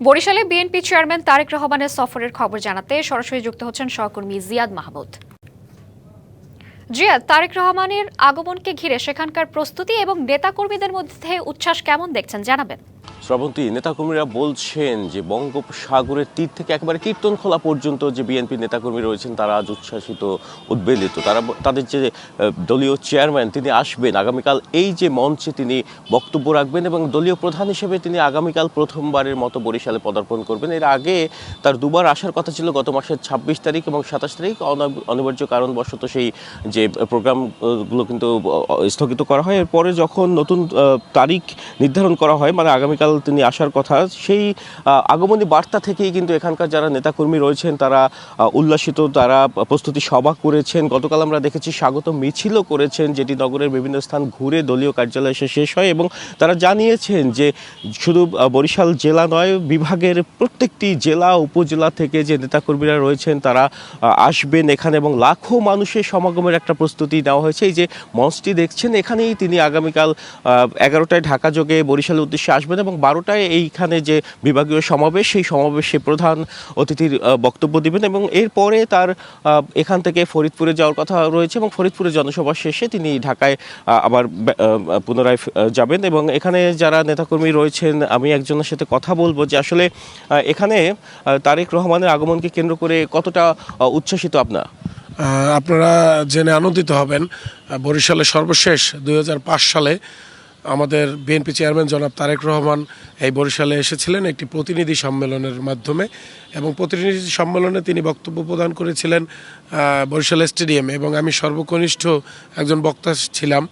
বরিশালে BNP chairman Tarique রহমানের সফরের খবর জানাতে সরাসরি যুক্ত হচ্ছেন সহকর্মী জিয়াদ মাহমুদ। জিয়াদ, তারেক রহমানের আগমনকে ঘিরে সেখানকার প্রস্তুতি এবং নেতাকর্মীদের মধ্যে উচ্ছ্বাস কেমন দেখছেন জানাবেন। শ্রাবন্তী, নেতাকর্মীরা বলছেন যে বঙ্গোপসাগরের তীর থেকে একেবারে কীর্তনখোলা পর্যন্ত যে বিএনপি নেতাকর্মী রয়েছেন তারা আজ উচ্ছ্বাসিত, উদ্বেলিত। তাদের যে দলীয় চেয়ারম্যান তিনি আসবেন আগামীকাল, এই যে মঞ্চে তিনি বক্তব্য রাখবেন এবং দলীয় প্রধান হিসেবে তিনি আগামীকাল প্রথমবারের মতো বরিশালে পদার্পণ করবেন। এর আগে তার দুবার আসার কথা ছিল, গত মাসের ২৬ তারিখ এবং ২৭ তারিখ। অনিবার্য কারণবশত সেই যে প্রোগ্রামগুলো কিন্তু স্থগিত করা হয়। এরপরে যখন নতুন তারিখ নির্ধারণ করা হয়, মানে আগামীকাল তিনি আসার কথা, সেই আগমনী বার্তা থেকেই কিন্তু এখানকার যারা নেতাকর্মী রয়েছেন তারা উল্লাসিত, তারা প্রস্তুতি সভা করেছেন। গতকাল আমরা দেখেছি স্বাগত মিছিলও করেছেন, যেটি নগরের বিভিন্ন স্থান ঘুরে দলীয় কার্যালয়ে এসে শেষ হয়। এবং তারা জানিয়েছেন যে শুধু বরিশাল জেলা নয়, বিভাগের প্রত্যেকটি জেলা উপজেলা থেকে যে নেতাকর্মীরা রয়েছেন তারা আসবেন এখানে এবং লাখো মানুষের সমাগমের একটা প্রস্তুতি নেওয়া হয়েছে। এই যে মঞ্চটি দেখছেন, এখানেই তিনি আগামীকাল 11টায় ঢাকা যোগে বরিশালের উদ্দেশ্যে আসবেন এবং 12টায় এইখানে যে বিভাগীয় সমাবেশ, সেই সমাবেশে প্রধান অতিথির বক্তব্য দিবেন এবং এরপরে তার এখান থেকে ফরিদপুরে যাওয়ার কথা রয়েছে এবং ফরিদপুরে জনসভা শেষে তিনি ঢাকায় আবার পুনরায় যাবেন। এবং এখানে যারা নেতাকর্মী রয়েছেন, আমি একজনের সাথে কথা বলবো যে আসলে এখানে তারেক রহমানের আগমনকে কেন্দ্র করে কতটা উচ্ছ্বাসিত আপনারা জেনে আনন্দিত হবেন। বরিশালে সর্বশেষ 2005 সালে আমাদের বিএনপি চেয়ারম্যান জনাব তারেক রহমান এই বরিশালে এসেছিলেন একটি প্রতিনিধি সম্মেলনের মাধ্যমে, এবং প্রতিনিধি সম্মেলনে তিনি বক্তব্য প্রদান করেছিলেন বরিশাল স্টেডিয়ামে, এবং আমি সর্বকনিষ্ঠ একজন বক্তা ছিলাম।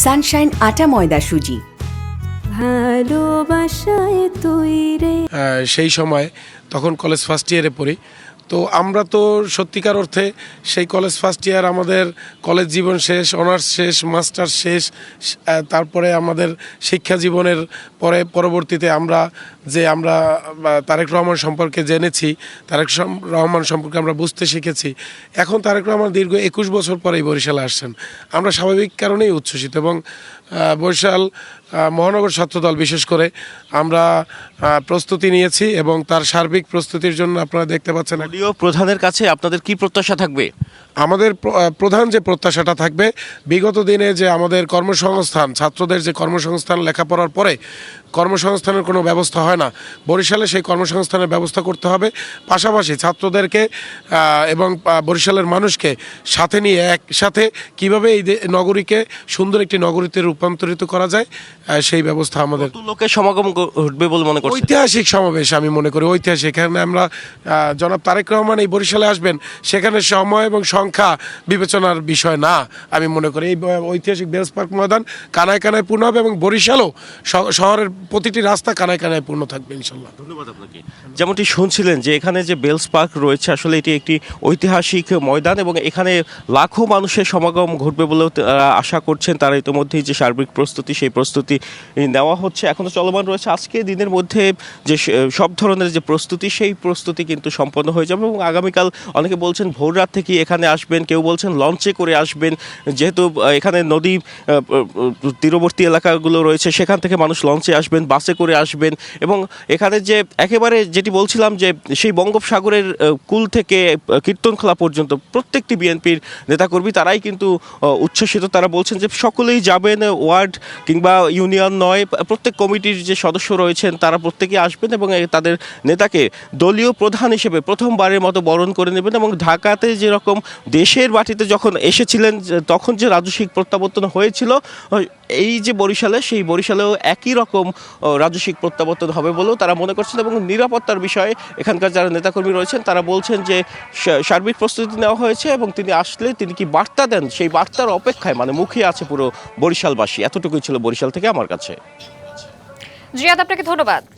সানশাইন আটা ময়দা সুজি, ভালোবাসায় তৈরি। সেই সময় তখন কলেজ ফার্স্ট ইয়ারে পড়ি। তো আমরা তো সত্যিকার অর্থে সেই কলেজ ফার্স্ট ইয়ার, আমাদের কলেজ জীবন শেষ, অনার্স শেষ, মাস্টার্স শেষ, তারপরে আমাদের শিক্ষা জীবনের পরবর্তীতে আমরা তারেক রহমান সম্পর্কে জেনেছি, তারেক রহমান সম্পর্কে আমরা বুঝতে শিখেছি। এখন তারেক রহমান দীর্ঘ 21 বছর পরেই বরিশালে আসছেন। আমরা স্বাভাবিক কারণেই উচ্ছ্বসিত এবং বরিশাল মহানগর ছাত্রদল বিশেষ করে আমরা প্রস্তুতি নিয়েছি এবং তার সার্বিক প্রস্তুতির জন্য আপনারা দেখতে পাচ্ছেন। দলীয় প্রধানের কাছে আপনাদের কি প্রত্যাশা থাকবে? আমাদের প্রধান যে প্রত্যাশাটা থাকবে, বিগত দিনে যে আমাদের কর্মসংস্থান, ছাত্রদের যে কর্মসংস্থান, লেখাপড়ার পরে কর্মসংস্থানের কোনো ব্যবস্থা হয় না, বরিশালে সেই কর্মসংস্থানের ব্যবস্থা করতে হবে। পাশাপাশি ছাত্রদেরকে এবং বরিশালের মানুষকে সাথে নিয়ে একসাথে কীভাবে এই নগরীকে সুন্দর একটি নগরীতে রূপান্তরিত করা যায়, সেই ব্যবস্থা আমাদের। লোকের সমাগম ঘটবে বলে মনে করি। ঐতিহাসিক সমাবেশ আমি মনে করি, ঐতিহাসিক। এখানে আমরা জনাব তারেক রহমান এই বরিশালে আসবেন, সেখানে সময় এবং সংখ্যা বিবেচনার বিষয় না। আমি মনে করি এই ঐতিহাসিক বেলস পার্ক ময়দান কানায় কানায় পূর্ণ হবে এবং বরিশালও শহরের প্রতিটি রাস্তা কানায় কানায় পূর্ণ থাকবে ইনশাল্লাহ। ধন্যবাদ আপনাকে। যেমনটি শুনছিলেন যে এখানে যে বেলস পার্ক রয়েছে, আসলে এটি একটি ঐতিহাসিক ময়দান এবং এখানে লাখো মানুষের সমাগম ঘটবে বলেও আশা করছেন তারা। ইতিমধ্যেই যে সার্বিক প্রস্তুতি, সেই প্রস্তুতি নেওয়া হচ্ছে, এখনও চলমান রয়েছে। আজকে দিনের মধ্যে যে সব ধরনের যে প্রস্তুতি, সেই প্রস্তুতি কিন্তু সম্পন্ন হয়ে যাবে এবং আগামীকাল অনেকে বলছেন ভোর রাত থেকে এখানে আসবেন, কেউ বলছেন লঞ্চে করে আসবেন, যেহেতু এখানে নদী তীরবর্তী এলাকাগুলো রয়েছে, সেখান থেকে মানুষ লঞ্চে আসবেন, বাসে করে আসবেন। এবং এখানে যে একেবারে যেটি বলছিলাম যে সেই বঙ্গোপসাগরের কুল থেকে কীর্তনখোলা পর্যন্ত প্রত্যেকটি বিএনপির নেতাকর্মী তারাই কিন্তু উচ্ছ্বসিত। তারা বলছেন যে সকলেই যাবেন, ওয়ার্ড কিংবা ইউনিয়ন নয়, প্রত্যেক কমিটির যে সদস্য রয়েছেন তারা প্রত্যেকেই আসবেন এবং তাদের নেতাকে দলীয় প্রধান হিসেবে প্রথমবারের মতো বরণ করে নেবেন। এবং ঢাকাতে যেরকম দেশের মাটিতে যখন এসেছিলেন তখন যে রাজস্বিক প্রত্যাবর্তন হয়েছিল, এই যে বরিশালে, সেই বরিশালেও একই রকম রাজস্বিক প্রত্যাবর্তন হবে বলেও তারা মনে করছেন। এবং নিরাপত্তার বিষয়ে এখানকার যারা নেতাকর্মী রয়েছেন তারা বলছেন যে সার্বিক প্রস্তুতি নেওয়া হয়েছে এবং তিনি আসলে তিনি কি বার্তা দেন, সেই বার্তার অপেক্ষায় মানে মুখে আছে পুরো বরিশালবাসী। এতটুকুই ছিল বরিশাল থেকে আমার কাছে। জিয়াদ, আপনাকে ধন্যবাদ।